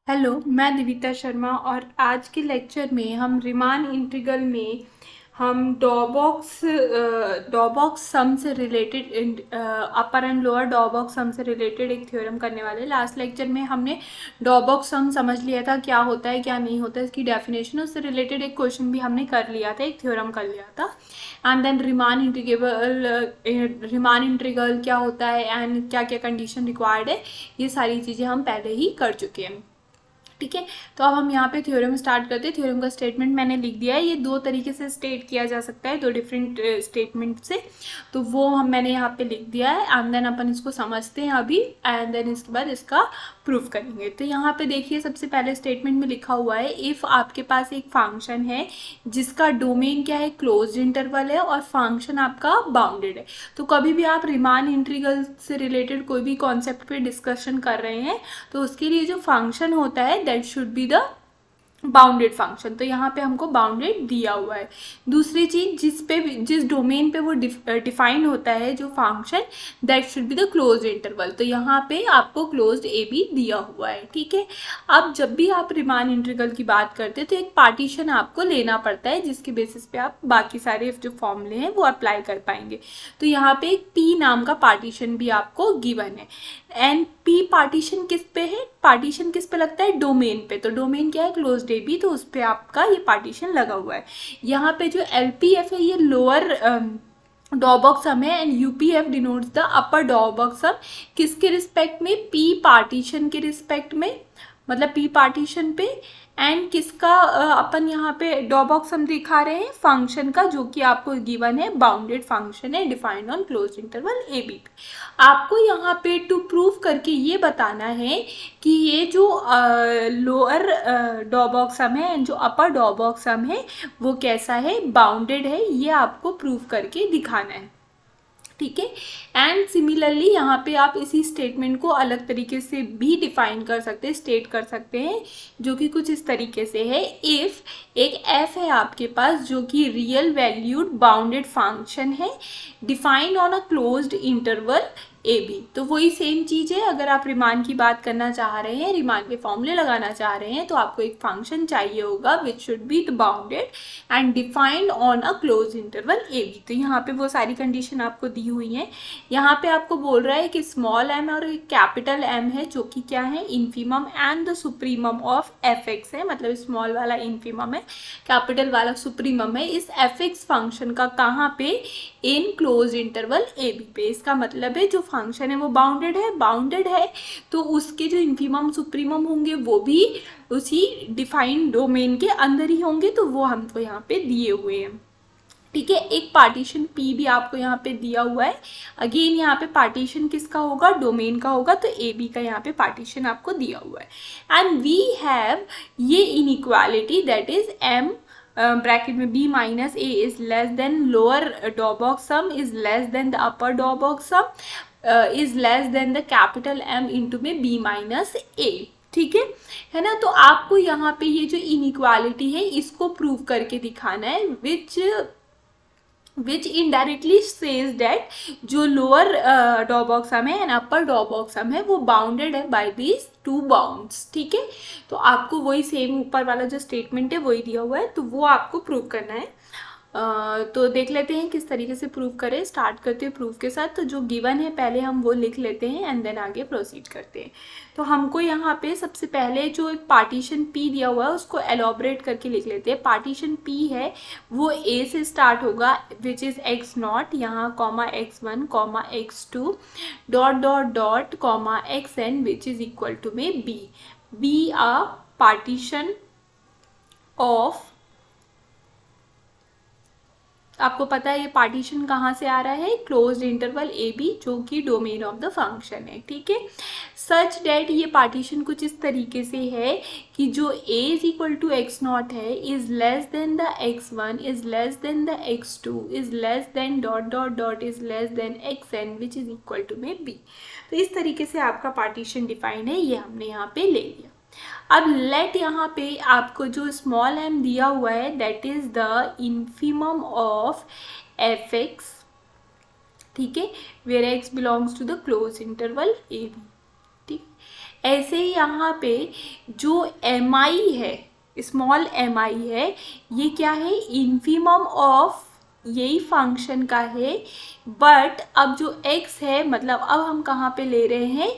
Hello, मैं दिविता शर्मा और आज के लेक्चर में हम रीमान इंटीग्रल में हम डॉबॉक्स सम से related upper and lower Darboux सम से रिलेटेड एक थ्योरम करने वाले हैं। लास्ट लेक्चर में हमने डॉबॉक्स सम समझ लिया था, क्या होता है क्या नहीं होता है, इसकी डेफिनेशन, उससे रिलेटेड एक क्वेश्चन भी हमने कर लिया था, एक थ्योरम कर लिया था। एंड देन रीमान इंटीग्रल क्या होता है एंड क्या क्या कंडीशन रिक्वायर्ड है, ये सारी चीज़ें हम पहले ही कर चुके हैं। ठीक है, तो अब हम यहाँ पे थ्योरम स्टार्ट करते हैं। थ्योरम का स्टेटमेंट मैंने लिख दिया है। ये दो तरीके से स्टेट किया जा सकता है, दो डिफरेंट स्टेटमेंट से, तो वो मैंने यहाँ पे लिख दिया है। एंड देन अपन इसको समझते हैं अभी, एंड देन इसके बाद इसका प्रूफ करेंगे। तो यहाँ पे देखिए, सबसे पहले स्टेटमेंट में लिखा हुआ है, इफ़ आपके पास एक फंक्शन है जिसका डोमेन क्या है, क्लोज्ड इंटरवल है, और फंक्शन आपका बाउंडेड है। तो कभी भी आप रीमान इंटीग्रल से रिलेटेड कोई भी कॉन्सेप्ट पे डिस्कशन कर रहे हैं तो उसके लिए जो फंक्शन होता है that should be the bounded function. तो यहाँ पे हमको बाउंडेड दिया हुआ है। दूसरी चीज, जिस डोमेन पे वो डिफाइन होता है जो function, that should be the closed interval. तो यहाँ पे आपको क्लोज्ड ए बी दिया हुआ है। ठीक है, अब जब भी आप रीमान इंटीग्रल की बात करते हैं तो एक पार्टीशन आपको लेना पड़ता है जिसके बेसिस पे आप बाकी सारे जो फॉर्मूले हैं वो अप्लाई कर पाएंगे। तो यहाँ पे एक पी नाम का पार्टीशन भी आपको गिवन है। एंड पी पार्टीशन किस पे है, पार्टीशन किस पे लगता है, डोमेन पे। तो डोमेन क्या है, क्लोज्ड ए बी, तो उस पर आपका ये पार्टीशन लगा हुआ है। यहाँ पे जो एलपीएफ है ये लोअर डॉबॉक्स सम है, and U P F denotes the upper Darboux sum. किसके रिस्पेक्ट में, पी पार्टीशन के रिस्पेक्ट में, मतलब पी पार्टीशन पे। एंड किसका अपन यहाँ पे डॉबॉक्स सम दिखा रहे हैं, फंक्शन का, जो कि आपको गिवन है, बाउंडेड फंक्शन है defined on closed interval A B पे। आपको यहाँ पे टू प्रूव करके ये बताना है कि ये जो लोअर डॉबॉक्स सम है एंड जो अपर डॉबॉक्स सम है वो कैसा है, बाउंडेड है। ये आपको प्रूव करके दिखाना है। ठीक है, एंड सिमिलरली यहाँ पे आप इसी स्टेटमेंट को अलग तरीके से भी डिफाइन कर सकते हैं, स्टेट कर सकते हैं, जो कि कुछ इस तरीके से है। इफ़ एक एफ है आपके पास जो कि रियल वैल्यूड बाउंडेड फंक्शन है defined on a closed interval A B. तो वही सेम चीज़ है, अगर आप रीमान की बात करना चाह रहे हैं, रीमान के फॉर्मूले लगाना चाह रहे हैं, तो आपको एक फंक्शन चाहिए होगा which should be bounded and defined on a close interval A B. तो यहाँ पे वो सारी कंडीशन आपको दी हुई हैं। यहाँ पे आपको बोल रहा है कि स्मॉल एम और कैपिटल एम है, जो कि क्या है, infimum and the supremum of F x है। मतलब स्मॉल वाला इन्फीमम है, कैपिटल वाला सुप्रीमम है इस एफ एक्स फंक्शन का। कहाँ पे, in close interval A B पे। इसका मतलब है जो फंक्शन है वो बाउंडेड है, तो उसके जो इन्फीमम सुप्रीमम होंगे वो भी उसी डिफाइंड डोमेन के अंदर ही होंगे। तो वो हमको यहाँ पे दिए हुए हैं। ठीक है, एक पार्टीशन P भी आपको यहाँ पे दिया हुआ है। अगेन यहाँ पे पार्टीशन किसका होगा, डोमेन का होगा, तो ए बी का यहाँ पे पार्टीशन आपको दिया हुआ है। एंड वी हैव ये inequality that is M bracket में b minus a is less than lower Darboux sum is less than the upper Darboux sum is less than the capital M into में b minus a. ठीक है ना। तो आपको यहाँ पे ये जो इनइक्वालिटी है इसको प्रूव करके दिखाना है, which indirectly says that जो lower डॉबॉक्स सम है एंड अपर डॉबॉक्स सम है वो बाउंडेड है बाय these टू बाउंड्स। ठीक है, तो आपको वही सेम ऊपर वाला जो स्टेटमेंट है वही दिया हुआ है, तो वो आपको प्रूव करना है। तो देख लेते हैं किस तरीके से प्रूव करें। स्टार्ट करते हैं प्रूफ के साथ। तो जो गिवन है पहले हम वो लिख लेते हैं एंड देन आगे प्रोसीड करते हैं। तो हमको यहाँ पे सबसे पहले जो एक पार्टीशन P दिया हुआ है उसको एलॉबरेट करके लिख लेते हैं। पार्टीशन P है वो A से स्टार्ट होगा विच इज़ x नॉट, यहाँ comma x1 comma x2 dot dot dot comma xn which is equal to में B आ पार्टीशन ऑफ, आपको पता है ये पार्टीशन कहाँ से आ रहा है, क्लोज्ड इंटरवल ए बी, जो कि डोमेन ऑफ द फंक्शन है। ठीक है, सच डैट ये पार्टीशन कुछ इस तरीके से है कि जो a is equal to x naught है is less than the x1 is less than the x2 is less than dot dot dot is less than xn which is equal to में b। तो इस तरीके से आपका partition define है, ये हमने यहाँ पे ले लिया। अब लेट यहाँ पे आपको जो स्मॉल m दिया हुआ है that is the infimum of F X. ठीक है, where x belongs to the close interval A B. ठीक, ऐसे ही यहाँ पे जो mi है, स्मॉल mi है, ये क्या है, इन्फीमम ऑफ यही फंक्शन का है। बट अब जो x है, मतलब अब हम कहाँ पे ले रहे हैं,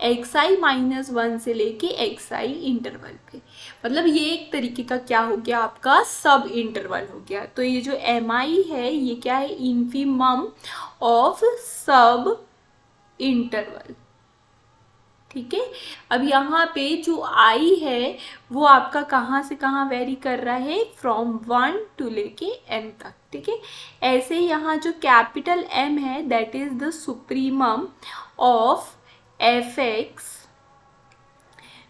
xi-1 से लेके xi इंटरवल पे, मतलब ये एक तरीके का क्या हो गया, आपका सब इंटरवल हो गया। तो ये जो mi है ये क्या है, इन्फीमम ऑफ सब इंटरवल, ठीक है। अब यहाँ पे जो i है वो आपका कहाँ से कहाँ वेरी कर रहा है, फ्रॉम 1 टू लेके n तक, ठीक है। ऐसे यहाँ जो कैपिटल M है that is the supremum of f(x)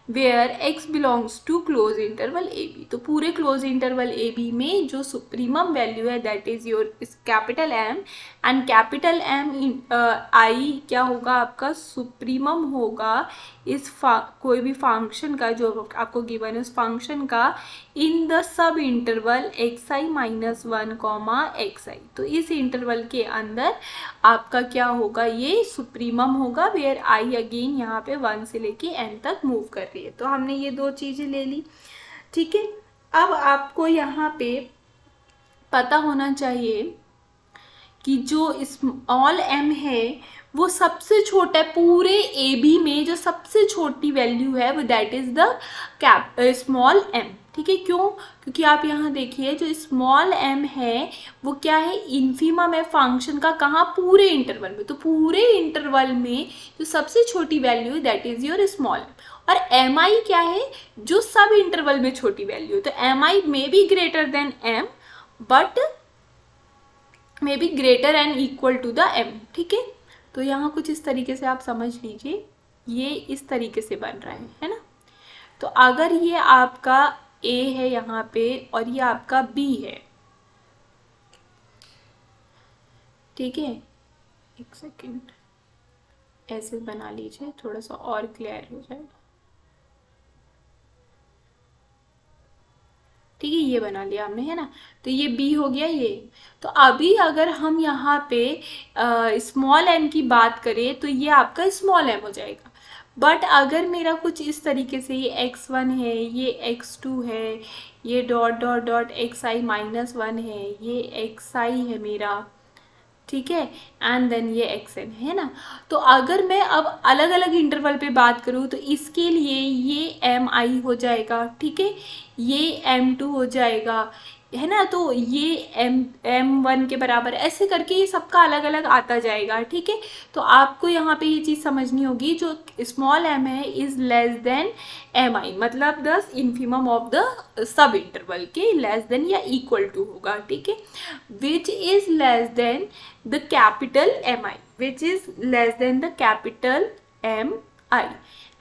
where x belongs to close interval A B. तो पूरे क्लोज इंटरवल ए बी में जो सुप्रीमम वैल्यू है that is your capital M, and capital M I क्या होगा, आपका supremum होगा इस कोई भी फंक्शन का जो आपको गिवन है उस फंक्शन का in the sub interval xi-1, xi। तो इस इंटरवल के अंदर आपका क्या होगा, ये सुप्रीमम होगा वेयर i अगेन यहाँ पे 1 से लेके n तक मूव कर रही है। तो हमने ये दो चीज़ें ले ली, ठीक है। अब आपको यहाँ पे पता होना चाहिए कि जो स्मॉल m है वो सबसे छोटा है पूरे ए बी में, जो सबसे छोटी वैल्यू है वो that is the small m, ठीक है। क्यों, क्योंकि आप यहाँ देखिए जो स्मॉल m है वो क्या है, इन्फीमम है फंक्शन का, कहाँ, पूरे इंटरवल में। तो पूरे इंटरवल में जो सबसे छोटी वैल्यू है that is your small m। और mi क्या है, जो सब इंटरवल में छोटी वैल्यू है। तो mi may be greater than m but may be greater and equal to the m, ठीक है। तो यहाँ कुछ इस तरीके से आप समझ लीजिए, ये इस तरीके से बन रहा है ना। तो अगर ये आपका A है यहाँ पे और ये आपका B है, ठीक है, एक सेकेंड ऐसे बना लीजिए, थोड़ा सा और क्लियर हो जाएगा, ठीक है। ये बना लिया हमने, है ना। तो ये B हो गया ये। तो अभी अगर हम यहाँ पे स्मॉल m की बात करें तो ये आपका स्मॉल m हो जाएगा। बट अगर मेरा कुछ इस तरीके से ये x1 है, ये x2 है, ये डॉट डॉट डॉट xi-1 है, ये xi है मेरा, ठीक है, एंड देन ये xn है ना। तो अगर मैं अब अलग अलग इंटरवल पे बात करूँ तो इसके लिए ये mi हो जाएगा, ठीक है, ये m2 हो जाएगा, है ना। तो ये m1 के बराबर, ऐसे करके ये सबका अलग अलग आता जाएगा, ठीक है। तो आपको यहाँ पे ये चीज़ समझनी होगी, जो स्मॉल m है इज़ लेस देन mi, मतलब the infimum of the sub interval के लेस देन या इक्वल टू होगा, ठीक है। Which is less than the capital mi, which is less than the capital mi,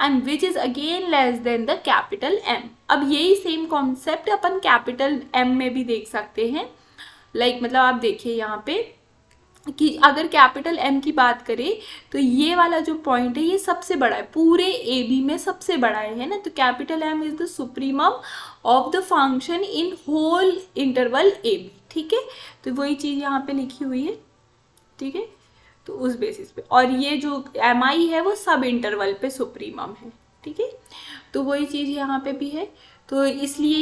and which is again less than the capital M। अब यही same concept अपन capital M में भी देख सकते हैं। मतलब आप देखिए यहाँ पे कि अगर कैपिटल M की बात करें तो ये वाला जो पॉइंट है ये सबसे बड़ा है, पूरे ए बी में सबसे बड़ा है ना। तो capital M is the supremum of the function in whole interval A B, ठीक है। तो वही चीज़ यहाँ पे लिखी हुई है, ठीक है। तो उस बेसिस पे, और ये जो mi है वो सब इंटरवल पे सुप्रीमम है, ठीक है। तो वही चीज़ यहाँ पे भी है। तो इसलिए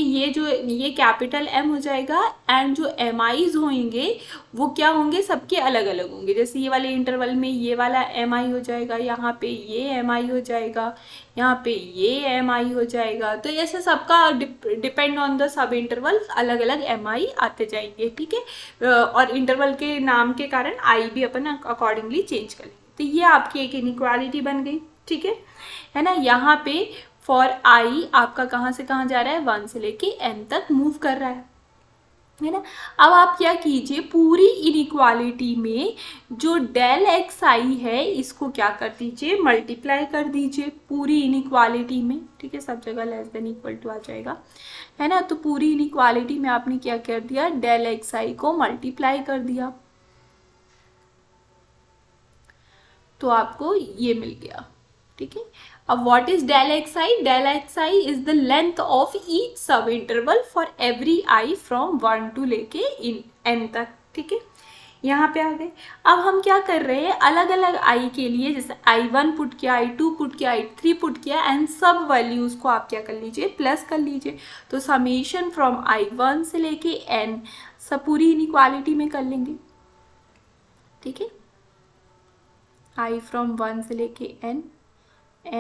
ये कैपिटल M हो जाएगा, एंड जो mi's होंगे वो क्या होंगे, सबके अलग अलग होंगे। जैसे ये वाले इंटरवल में ये वाला mi हो जाएगा, यहाँ पे ये mi हो जाएगा, यहाँ पे ये mi हो जाएगा। तो ऐसे सबका depend on the sub interval अलग अलग mi आते जाएंगे, ठीक है। और इंटरवल के नाम के कारण i भी अपन अकॉर्डिंगली चेंज कर लेंगे। तो ये आपकी एक इनइक्वालिटी बन गई, ठीक है ना। यहाँ पे फॉर i आपका कहाँ से कहाँ जा रहा है, 1 से लेके n तक मूव कर रहा है ना। अब आप क्या कीजिए, पूरी इनइक्वालिटी में जो डेल xi है इसको क्या कर दीजिए, मल्टीप्लाई कर दीजिए पूरी इनइक्वालिटी में, ठीक है। सब जगह लेस देन इक्वल टू आ जाएगा, है ना। तो पूरी इनइक्वालिटी में आपने क्या कर दिया, डेल xi को मल्टीप्लाई कर दिया, तो आपको ये मिल गया, ठीक है। अब what is del xi? Del xi is the length of each sub interval for every i from 1 to लेके इन n तक, ठीक है। यहाँ पे आ गए। अब हम क्या कर रहे हैं, अलग अलग आई के लिए, जैसे I1 पुट किया, I2 पुट किया, I3 पुट किया, एंड सब वैल्यूज़ को आप क्या कर लीजिए, प्लस कर लीजिए। तो समेशन फ्रॉम I1 से लेके n सब पूरी इनइक्वालिटी में कर लेंगे, ठीक है। I फ्रॉम 1 से लेके n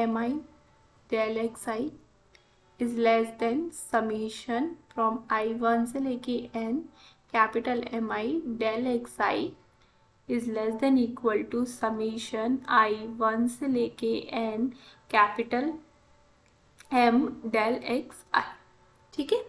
mi del xi is less than summation from I1 से लेके n कैपिटल mi del xi is less than equal to summation I1 से लेके n कैपिटल m del xi, ठीक है।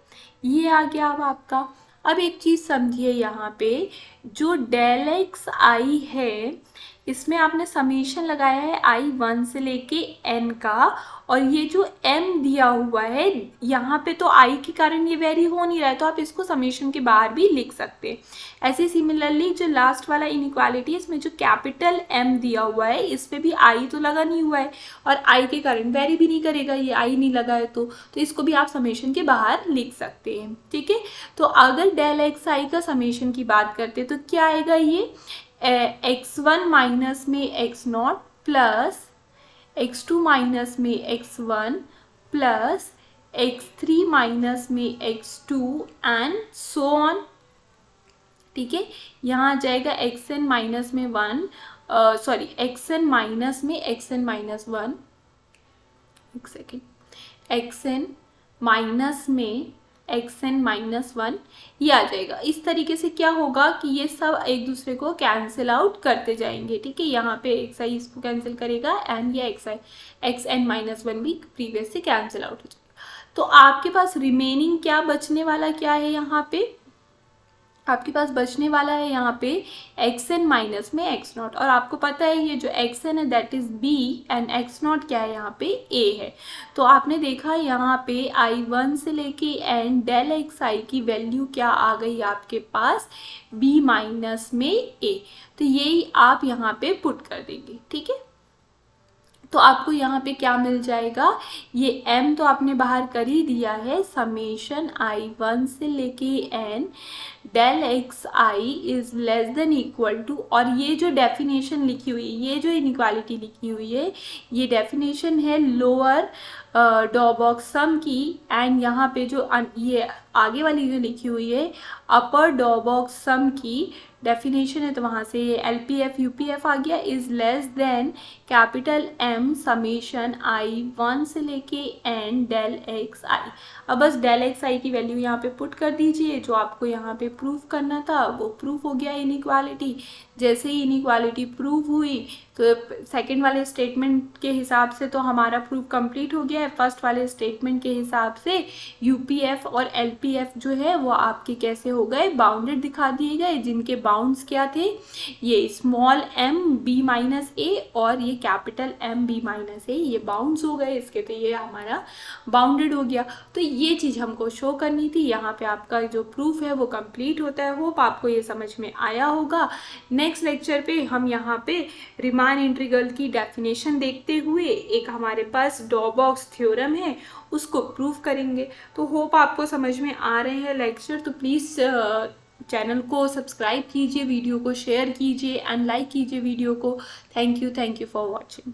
ये आ गया अब आपका। अब एक चीज़ समझिए, यहाँ पे जो del xi है इसमें आपने समेशन लगाया है I1 से लेके n का, और ये जो m दिया हुआ है यहाँ पे तो i के कारण ये वेरी हो नहीं रहा है, तो आप इसको समेशन के बाहर भी लिख सकते हैं। ऐसे सिमिलरली जो लास्ट वाला इनइक्वालिटी है इसमें जो कैपिटल m दिया हुआ है इस पे भी i तो लगा नहीं हुआ है, और i के कारण वेरी भी नहीं करेगा, ये i नहीं लगा है तो इसको भी आप समेशन के बाहर लिख सकते हैं, ठीक है। तो अगर del xi का समेशन की बात करते हैं तो क्या आएगा, ये x1 माइनस में x0 प्लस x2 माइनस में x1 प्लस x3 माइनस में x2 एंड सो ऑन, ठीक है। यहाँ आ जाएगा xn माइनस में 1, सॉरी xn माइनस में xn माइनस 1, एक सेकेंड, xn माइनस में xn माइनस 1, ये आ जाएगा। इस तरीके से क्या होगा कि ये सब एक दूसरे को कैंसिल आउट करते जाएंगे, ठीक है। यहाँ पे xi इसको कैंसिल करेगा एंड ये xn माइनस 1 भी प्रीवियस से कैंसिल आउट हो जाएगा। तो आपके पास रिमेनिंग क्या बचने वाला क्या है, यहाँ पे आपके पास बचने वाला है यहाँ पे xn माइनस में x0, और आपको पता है ये जो xn है that is b and x0 क्या है यहाँ पे a है। तो आपने देखा यहाँ पे I1 से लेके n del xi की वैल्यू क्या आ गई आपके पास, b माइनस में a, तो यही आप यहाँ पे पुट कर देंगे, ठीक है। तो आपको यहाँ पे क्या मिल जाएगा, ये m तो आपने बाहर कर ही दिया है, समेशन I1 से लेके n del xi is less than equal to, और ये जो डेफिनेशन लिखी हुई है, ये जो इनइक्वालिटी लिखी हुई है, ये डेफिनेशन है लोअर डॉबॉक्स सम की, एंड यहाँ पे जो ये आगे वाली जो लिखी हुई है अपर डॉबॉक्स सम की डेफिनेशन है, तो वहाँ से ये LPF UPF आ गया, is less then capital M summation I1 से लेके n del xi। अब बस del xi की वैल्यू यहाँ पे पुट कर दीजिए, जो आपको यहाँ पे प्रूफ करना था वो प्रूफ हो गया इनइक्वालिटी। जैसे ही इनइक्वालिटी प्रूव हुई तो सेकंड वाले स्टेटमेंट के हिसाब से तो हमारा प्रूफ कंप्लीट हो गया है, फर्स्ट वाले स्टेटमेंट के हिसाब से UPF और LPF जो है वो आपके कैसे हो गए, बाउंडेड दिखा दिए गए, जिनके बाउंड्स क्या थे, ये small m b minus a और ये capital M b minus a, ये बाउंड्स हो गए इसके, तो ये हमारा बाउंडेड हो गया। तो ये चीज़ हमको शो करनी थी, यहाँ पे आपका जो प्रूफ है वो कंप्लीट होता है। होप आपको ये समझ में आया होगा। नेक्स्ट लेक्चर पे हम यहाँ पे रीमान इंटीग्रल की डेफिनेशन देखते हुए एक हमारे पास डॉबॉक्स थ्योरम है उसको प्रूव करेंगे। तो होप आपको समझ में आ रहे हैं लेक्चर। तो प्लीज़ चैनल को सब्सक्राइब कीजिए, वीडियो को शेयर कीजिए एंड लाइक कीजिए वीडियो को। Thank you for watching.